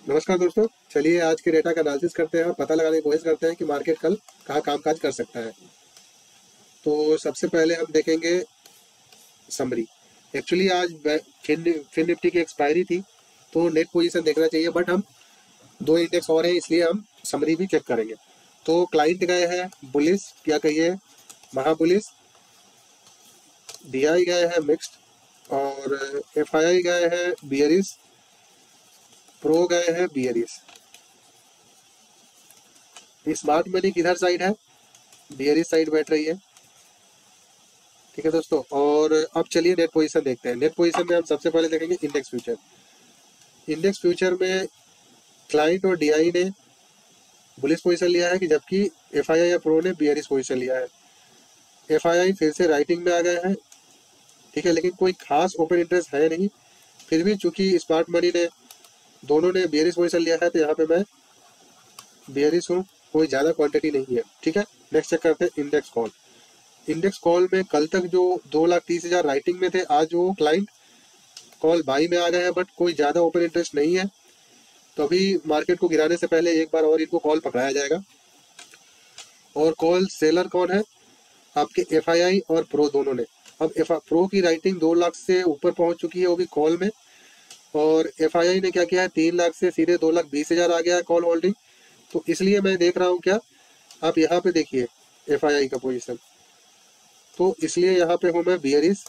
नमस्कार दोस्तों। चलिए आज के डेटा का एनालिसिस करते हैं और पता लगाने की कोशिश करते हैं कि मार्केट कल कहाँ कामकाज कर सकता है। तो सबसे पहले हम देखेंगे समरी। एक्चुअली आज फिन निफ्टी की एक्सपायरी थी तो नेट पोजीशन देखना चाहिए, बट हम दो इंडेक्स और हैं इसलिए हम समरी भी चेक करेंगे। तो क्लाइंट गए हैं बुलिस, क्या कहिए महाबुलिस, डीआई गए हैं मिक्स्ड और एफआईआई गए हैं बियरिस, प्रो गए हैं बियरिस। स्मार्ट मनी किधर साइड है? बियरिस साइड बैठ रही है। ठीक है दोस्तों, और अब चलिए नेट पोजीशन देखते हैं। नेट पोजीशन में हम सबसे पहले देखेंगे इंडेक्स फ्यूचर। इंडेक्स फ्यूचर में क्लाइंट और डीआई ने बुलिश पोजीशन लिया है कि जबकि एफआईआई या प्रो ने बियरिश पोजीशन लिया है। एफआईआई फिर से राइटिंग में आ गए हैं, ठीक है, लेकिन कोई खास ओपन इंटरेस्ट है नहीं। फिर भी चूंकि स्मार्ट मनी ने दोनों ने बियरिश पोजीशन लिया है तो यहाँ पे मैं बियरिश हूँ, कोई ज़्यादा क्वांटिटी नहीं है। ठीक है, नेक्स्ट चेक करते हैं इंडेक्स कॉल। इंडेक्स कॉल में कल तक जो 2,30,000 राइटिंग में थे, आज वो क्लाइंट कॉल बाई में आ गए हैं, बट कोई ज़्यादा ओपन इंटरेस्ट नहीं है। तो अभी मार्केट को गिराने से पहले एक बार और इनको कॉल पकड़ाया जाएगा। और कॉल सेलर कौन है? आपके एफआईआई और प्रो दोनों ने। अब प्रो की राइटिंग 2 लाख से ऊपर पहुंच चुकी है, वो भी कॉल में। और एफआईआई ने क्या किया है, 3 लाख से सीधे 2,20,000 आ गया है कॉल होल्डिंग। तो इसलिए मैं देख रहा हूँ, क्या आप यहाँ पे देखिए एफआईआई का पोजीशन, तो इसलिए यहाँ पे हूँ मैं बियरिश।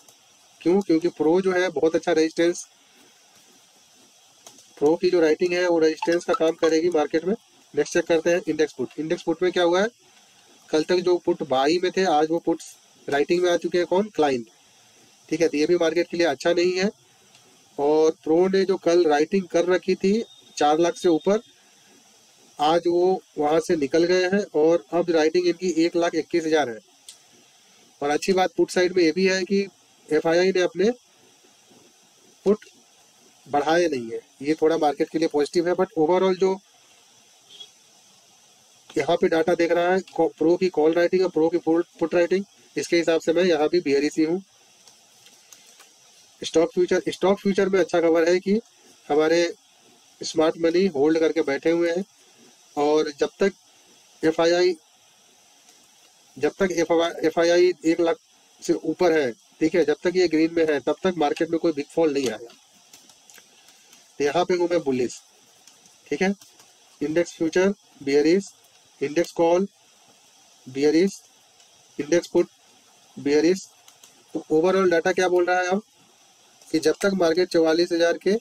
क्यों? क्योंकि प्रो जो है बहुत अच्छा रेजिस्टेंस, प्रो की जो राइटिंग है वो रेजिस्टेंस का काम करेगी मार्केट में। नेक्स्ट चेक करते हैं इंडेक्स पुट। इंडेक्स पुट में क्या हुआ है, कल तक जो पुट बाई में थे आज वो पुट्स राइटिंग में आ चुके हैं। कौन? क्लाइंट। ठीक है, तो ये भी मार्केट के लिए अच्छा नहीं है। और प्रो ने जो कल राइटिंग कर रखी थी 4 लाख से ऊपर, आज वो वहां से निकल गए हैं और अब राइटिंग इनकी 1,21,000 है। और अच्छी बात पुट साइड में ये भी है कि एफआईआई ने अपने पुट बढ़ाए नहीं है, ये थोड़ा मार्केट के लिए पॉजिटिव है। बट ओवरऑल जो यहाँ पे डाटा देख रहा है प्रो की कॉल राइटिंग और प्रो की पुट राइटिंग, इसके हिसाब से मैं यहाँ भी बियरिश ही हूँ। स्टॉक फ्यूचर में अच्छा खबर है कि हमारे स्मार्ट मनी होल्ड करके बैठे हुए हैं। और एफआईआई जब तक एफआईआई 1 लाख से ऊपर है, ठीक है, जब तक ये ग्रीन में है तब तक मार्केट में कोई बिग फॉल नहीं आएगा। तो यहाँ पे हूँ मैं बुलिश। ठीक है, index future bearish, index call bearish, index put bearish. तो ओवरऑल डाटा क्या बोल रहा है अब, कि जब तक मार्केट 44,000 के,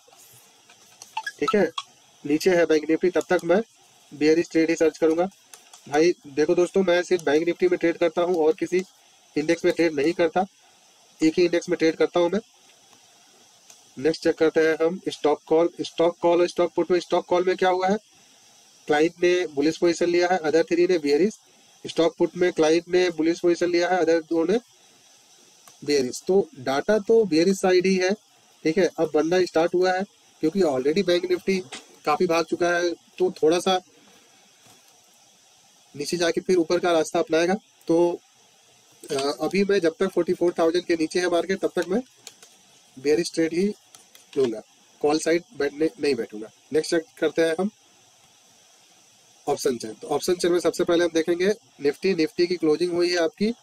ठीक है, नीचे है बैंक निफ्टी, तब तक मैं बियरिश ट्रेड ही सर्च करूंगा। भाई देखो दोस्तों, मैं सिर्फ बैंक निफ्टी में ट्रेड करता हूं और किसी इंडेक्स में ट्रेड नहीं करता, एक ही इंडेक्स में ट्रेड करता हूं मैं। नेक्स्ट चेक करते हैं हम स्टॉक कॉल। स्टॉक कॉल और स्टॉक पुट में, स्टॉक कॉल में क्या हुआ है, क्लाइंट ने बुलिश पोजीशन लिया है, अदर 3 ने बियरिश। स्टॉक पुट में क्लाइंट ने बुलिश पोजीशन लिया है, अदर 2 ने बियरिश। तो डाटा तो बियरिश साइड ही है। ठीक है, अब बनना स्टार्ट हुआ है क्योंकि ऑलरेडी बैंक निफ्टी काफी भाग चुका है, तो थोड़ा सा नीचे जाके फिर ऊपर का रास्ता अपनाएगा। तो अभी मैं जब तक 44,000 के नीचे है मार्केट, तब तक मैं बेयरिश ट्रेड ही लूंगा, कॉल साइड बैठने नहीं बैठूंगा। नेक्स्ट चेक करते हैं हम ऑप्शन चेन। तो ऑप्शन चेन में सबसे पहले हम देखेंगे निफ्टी की क्लोजिंग हुई है आपकी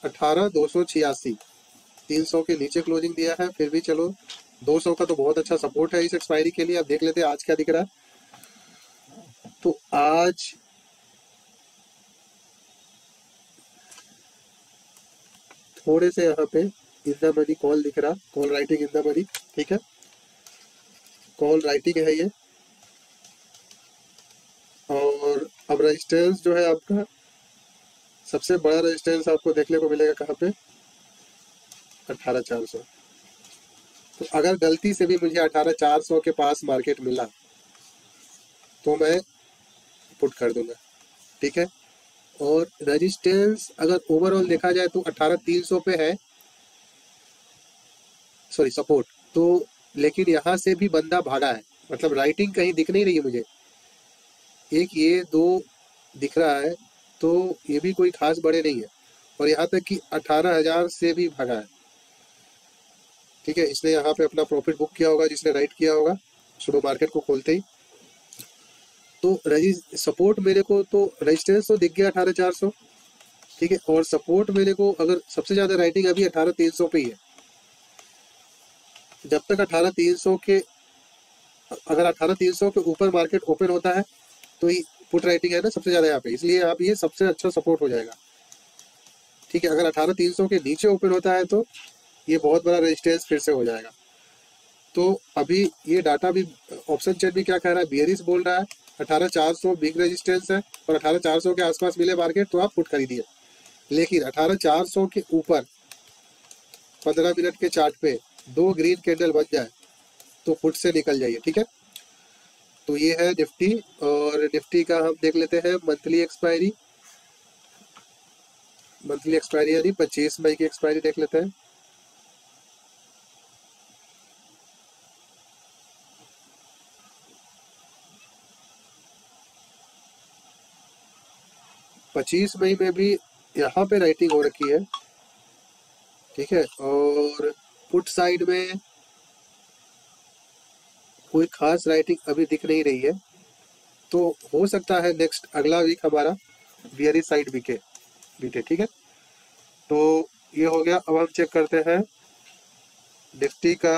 18,286, 300 के नीचे क्लोजिंग दिया है। फिर भी चलो 200 का तो बहुत अच्छा सपोर्ट है इस एक्सपायरी के लिए। अब देख लेते हैं आज क्या दिख रहा है। तो आज थोड़े से यहाँ पे इन द मनी कॉल दिख रहा, call writing in the money. ठीक है, कॉल राइटिंग है ये। और अब रेजिस्टेंस जो है आपका, सबसे बड़ा रेजिस्टेंस आपको देखने को मिलेगा कहाँ पे, 18,400। तो अगर गलती से भी मुझे 18,400 के पास मार्केट मिला तो मैं पुट कर दूंगा। ठीक है, और रेजिस्टेंस अगर ओवरऑल देखा जाए तो 18,300 पे है, सॉरी सपोर्ट तो। लेकिन यहाँ से भी बंदा भागा है, मतलब राइटिंग कहीं दिख नहीं रही है मुझे, एक ये दो दिख रहा है, तो ये भी कोई खास बड़े नहीं है। और यहाँ तक कि 18,000 से भी भागा है। ठीक है, इसने यहाँ पे अपना प्रॉफिट बुक किया होगा जिसने राइट किया होगा सुबह मार्केट को खोलते ही। तो सपोर्ट मेरे को तो रेजिस्टेंस तो दिख गया 18,400, ठीक है। और सपोर्ट मेरे को अगर सबसे ज्यादा राइटिंग अभी 18,300 पे ही है। जब तक 18,300 के, अगर 18,300 के ऊपर मार्केट ओपन होता है तो ये पुट राइटिंग है ना सबसे ज्यादा यहाँ पे, इसलिए आप ये सबसे अच्छा सपोर्ट हो जाएगा, ठीक है। अगर 18,300 के नीचे ओपन होता है तो ये बहुत बड़ा रेजिस्टेंस फिर से हो जाएगा। तो अभी ये डाटा भी, ऑप्शन चेन भी क्या कह रहा है, बियरिश बोल रहा है 18,400 बिग रेजिस्टेंस है और 18,400 के आसपास मिले मार्केट तो आप पुट खरीदिए। लेकिन 18,400 के ऊपर 15 मिनट के चार्ट पे 2 ग्रीन कैंडल बन जाए तो पुट से निकल जाइए, ठीक है। तो ये है निफ्टी। और निफ्टी का हम देख लेते हैं मंथली एक्सपायरी। मंथली एक्सपायरी यानी 25 मई की एक्सपायरी देख लेते हैं। पच्चीस मई में भी यहाँ पे राइटिंग हो रखी है, ठीक है। और पुट साइड में कोई खास राइटिंग अभी दिख नहीं रही है, तो हो सकता है नेक्स्ट अगला वीक हमारा बियरिश साइड बीते, ठीक है। तो ये हो गया। अब हम चेक करते हैं निफ्टी का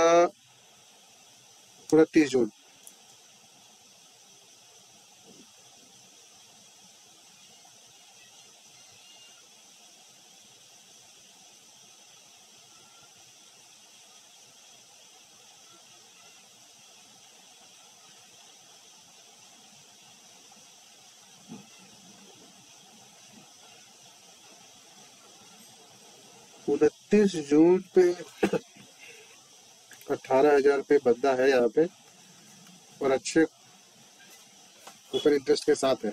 29 जून। उनतीस जून पे 18,000 पे बंदा है यहाँ पे और अच्छे ओपन इंटरेस्ट के साथ है।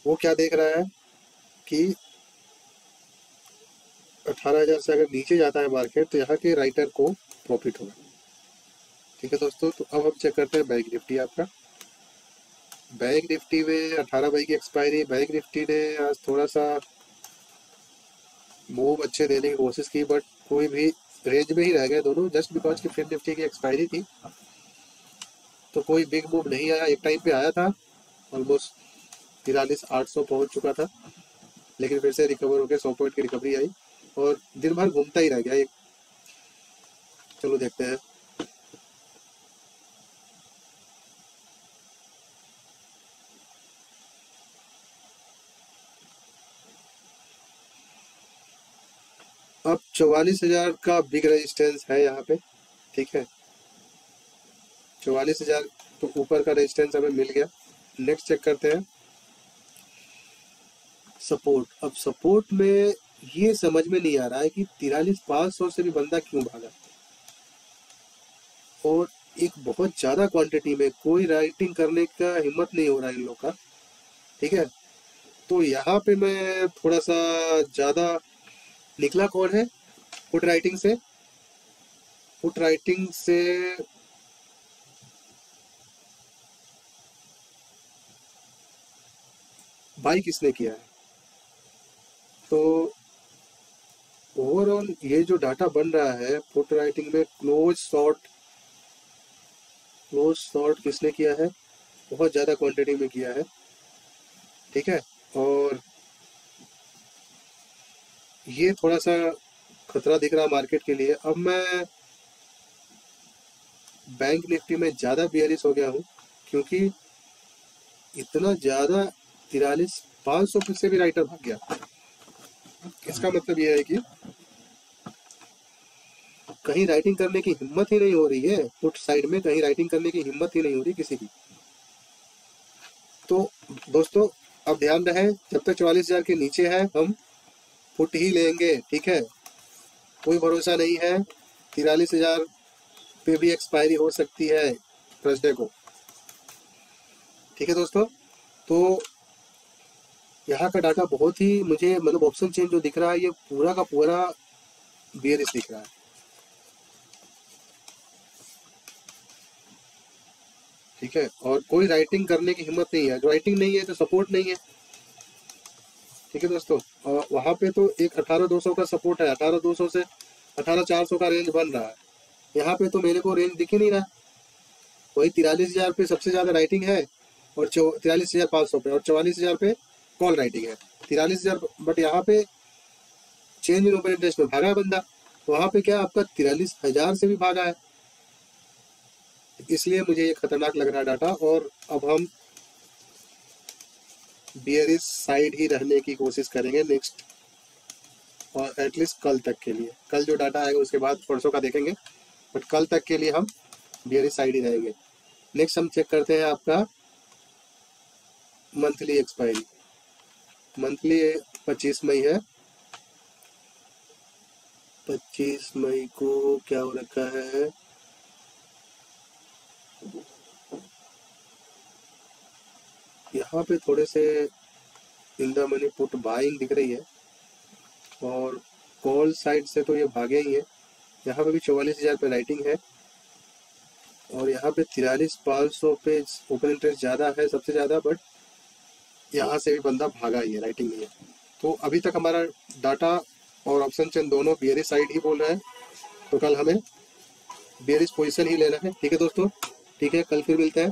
वो क्या देख रहा है कि 18,000 से अगर नीचे जाता है मार्केट तो यहाँ के राइटर को प्रॉफिट होगा, ठीक है दोस्तों। तो अब हम चेक करते हैं बैंक निफ्टी आपका। बैंक निफ्टी में 18 मई की एक्सपायरी। बैंक निफ्टी ने आज थोड़ा सा मूव अच्छे देने की कोशिश की बट कोई भी रेंज में ही रह गए दोनों, जस्ट बिकॉज की फिर निफ्टी की एक्सपायरी थी तो कोई बिग मूव नहीं आया। एक टाइम पे आया था, ऑलमोस्ट 43,800 पहुंच चुका था, लेकिन फिर से रिकवर होकर 100 पॉइंट की रिकवरी आई और दिन भर घूमता ही रह गया। एक चलो देखते हैं। अब 44,000 का बिग रेजिस्टेंस है यहाँ पे, ठीक है। 44,000 तो ऊपर का रेजिस्टेंस हमें मिल गया। नेक्स्ट चेक करते हैं सपोर्ट। अब सपोर्ट में ये समझ में नहीं आ रहा है कि 43,500 से भी बंदा क्यों भागा और एक बहुत ज्यादा क्वांटिटी में कोई राइटिंग करने का हिम्मत नहीं हो रहा है इन लोग का, ठीक है। तो यहाँ पे मैं थोड़ा सा ज्यादा, निकला कौन है पुट राइटिंग से, पुट राइटिंग से बाई किसने किया है। तो ओवरऑल ये जो डाटा बन रहा है पुट राइटिंग में, क्लोज शॉर्ट किसने किया है, बहुत ज्यादा क्वांटिटी में किया है, ठीक है। और ये थोड़ा सा खतरा दिख रहा मार्केट के लिए। अब मैं बैंक निफ्टी में ज्यादा बियरिश हो गया हूँ क्योंकि इतना ज्यादा 43,500 से भी राइटर भाग गया। इसका मतलब यह है कि कहीं राइटिंग करने की हिम्मत ही नहीं हो रही है, पुट साइड में कहीं राइटिंग करने की हिम्मत ही नहीं हो रही किसी की। तो दोस्तों अब ध्यान रहे, जब तक 44,000 के नीचे है हम पुट ही लेंगे, ठीक है। कोई भरोसा नहीं है, 43,000 पे भी एक्सपायरी हो सकती है थर्सडे को, ठीक है दोस्तों। तो यहाँ का डाटा बहुत ही मुझे, मतलब ऑप्शन चेन जो दिख रहा है ये पूरा का पूरा बियरिश दिख रहा है, ठीक है। और कोई राइटिंग करने की हिम्मत नहीं है, राइटिंग नहीं है तो सपोर्ट नहीं है, ठीक है दोस्तों। और वहां पे तो एक 18,200 का सपोर्ट है, 18,200 से 18,400 का रेंज बन रहा है। यहाँ पे तो मेरे को रेंज दिख ही नहीं रहा, वही 43,000 पे सबसे ज्यादा राइटिंग है, और 43,500 पे, और 44,000 पे कॉल राइटिंग है। 43,000, बट यहाँ पे चेंज इन ओपन इंटरेस्ट में भागा है बंदा, वहां पे क्या आपका 43,000 से भी भागा है। इसलिए मुझे ये खतरनाक लग रहा है डाटा। और अब हम बियरिश साइड ही रहने की कोशिश करेंगे नेक्स्ट, और एटलीस्ट कल तक के लिए। कल जो डाटा आएगा उसके बाद परसों का देखेंगे, बट कल तक के लिए हम बियरिश साइड ही रहेंगे। नेक्स्ट हम चेक करते हैं आपका मंथली एक्सपायरी। मंथली 25 मई है। 25 मई को क्या हो रखा है, यहाँ पे थोड़े से in the money put buying दिख रही है, और कॉल साइड से तो ये भागे ही है। यहाँ पे भी 44,000 पे राइटिंग है, और यहाँ पे 43,500 पे ओपन इंटरेस्ट ज़्यादा है, सबसे ज़्यादा, बट यहाँ से भी बंदा भागा ही है, राइटिंग नहीं है। तो अभी तक हमारा डाटा और ऑप्शन चेन दोनों बियरिश साइड ही बोल रहे हैं, तो कल हमें बियरिश पोजीशन ही लेना है। ठीक है दोस्तों, ठीक है, कल फिर मिलते हैं।